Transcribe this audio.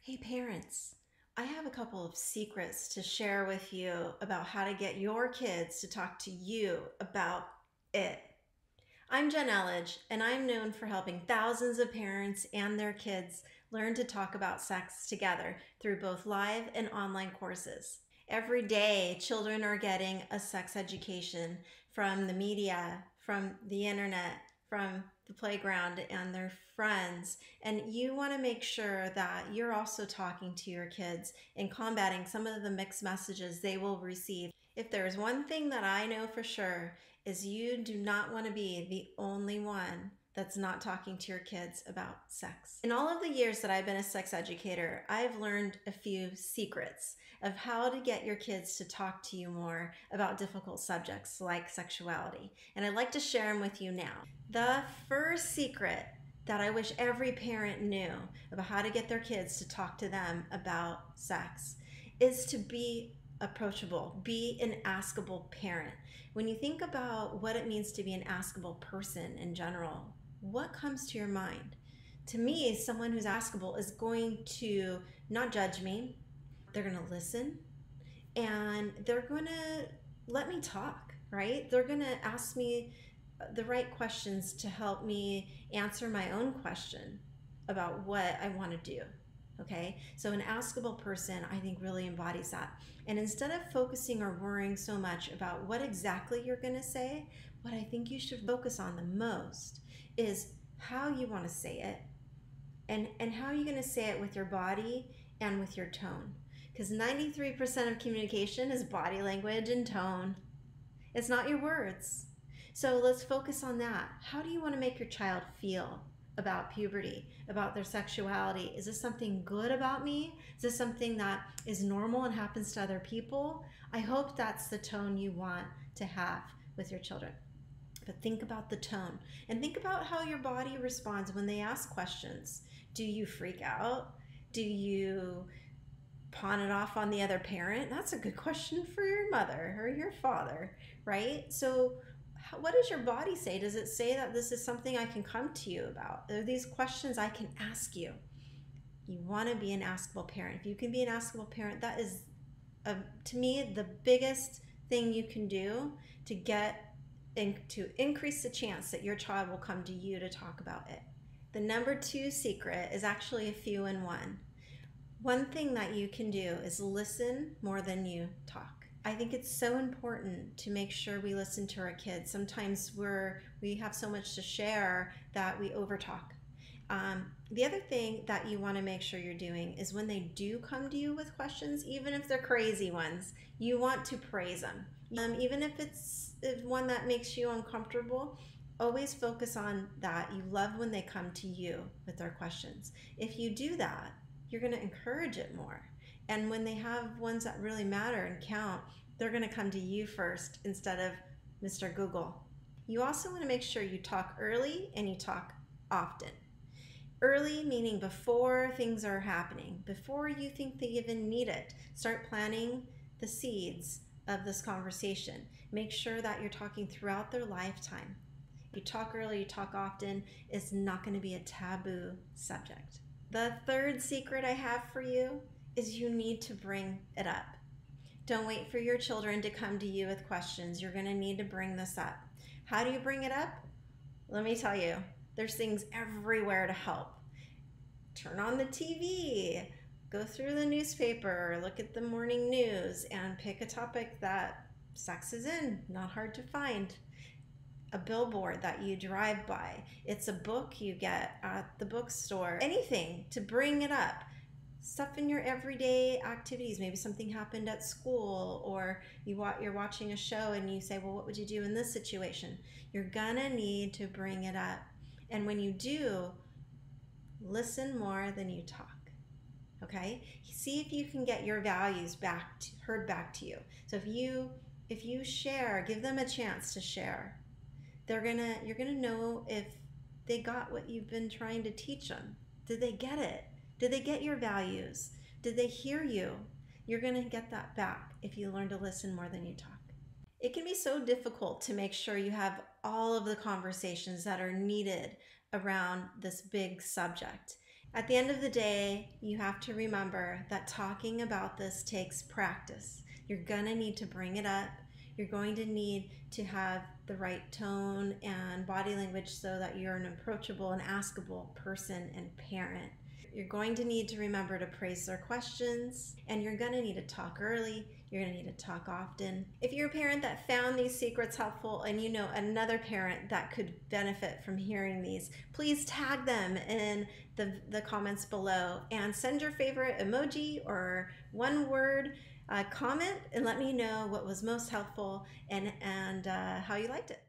Hey parents, I have a couple of secrets to share with you about how to get your kids to talk to you about it. I'm Jen Elledge, and I'm known for helping thousands of parents and their kids learn to talk about sex together through both live and online courses. Every day, children are getting a sex education from the media, from the internet, from the playground and their friends. And you want to make sure that you're also talking to your kids and combating some of the mixed messages they will receive. If there's one thing that I know for sure, is you do not want to be the only one that's not talking to your kids about sex. In all of the years that I've been a sex educator, I've learned a few secrets of how to get your kids to talk to you more about difficult subjects like sexuality. And I'd like to share them with you now. The first secret that I wish every parent knew about how to get their kids to talk to them about sex is to be approachable, be an askable parent. When you think about what it means to be an askable person in general, what comes to your mind? To me, someone who's askable is going to not judge me. They're going to listen and they're going to let me talk, right? They're going to ask me the right questions to help me answer my own question about what I want to do. Okay, so an askable person, I think, really embodies that. And instead of focusing or worrying so much about what exactly you're going to say, what I think you should focus on the most is how you want to say it, and how you're going to say it with your body and with your tone. Because 93% of communication is body language and tone. It's not your words. So let's focus on that. How do you want to make your child feel about puberty, about their sexuality? Is this something good about me? Is this something that is normal and happens to other people? I hope that's the tone you want to have with your children. But think about the tone and think about how your body responds when they ask questions. Do you freak out? Do you pawn it off on the other parent? That's a good question for your mother or your father, right? So what does your body say? Does it say that this is something I can come to you about? Are these questions I can ask you? You want to be an askable parent. If you can be an askable parent, that is, to me, the biggest thing you can do to get and to increase the chance that your child will come to you to talk about it. The number 2 secret is actually a few in one. One thing that you can do is listen more than you talk. I think it's so important to make sure we listen to our kids. Sometimes we have so much to share that we overtalk. The other thing that you want to make sure you're doing is when they do come to you with questions, even if they're crazy ones, you want to praise them. Even if it's one that makes you uncomfortable, always focus on that. You love when they come to you with their questions. If you do that, you're going to encourage it more. And when they have ones that really matter and count, they're going to come to you first instead of Mr. Google. You also want to make sure you talk early and you talk often. Early meaning before things are happening, before you think they even need it. Start planting the seeds of this conversation. Make sure that you're talking throughout their lifetime. You talk early, you talk often, it's not going to be a taboo subject. The third secret I have for you is you need to bring it up. Don't wait for your children to come to you with questions. You're going to need to bring this up. How do you bring it up? Let me tell you, there's things everywhere to help. Turn on the TV, go through the newspaper, look at the morning news, and pick a topic that sex is in, not hard to find. A billboard that you drive by. It's a book you get at the bookstore. Anything to bring it up. Stuff in your everyday activities. Maybe something happened at school, or you're watching a show and you say, well, what would you do in this situation? You're gonna need to bring it up. And when you do, listen more than you talk. Okay? See if you can get your values heard back to you. So if you share, give them a chance to share. You're gonna know if they got what you've been trying to teach them. Did they get it? Did they get your values? Did they hear you? You're gonna get that back if you learn to listen more than you talk. It can be so difficult to make sure you have all of the conversations that are needed around this big subject. At the end of the day, you have to remember that talking about this takes practice. You're going to need to bring it up. You're going to need to have the right tone and body language so that you're an approachable and askable person and parent. You're going to need to remember to praise their questions, and you're going to need to talk early. You're going to need to talk often. If you're a parent that found these secrets helpful and you know another parent that could benefit from hearing these, please tag them in the comments below and send your favorite emoji or one word comment and let me know what was most helpful and how you liked it.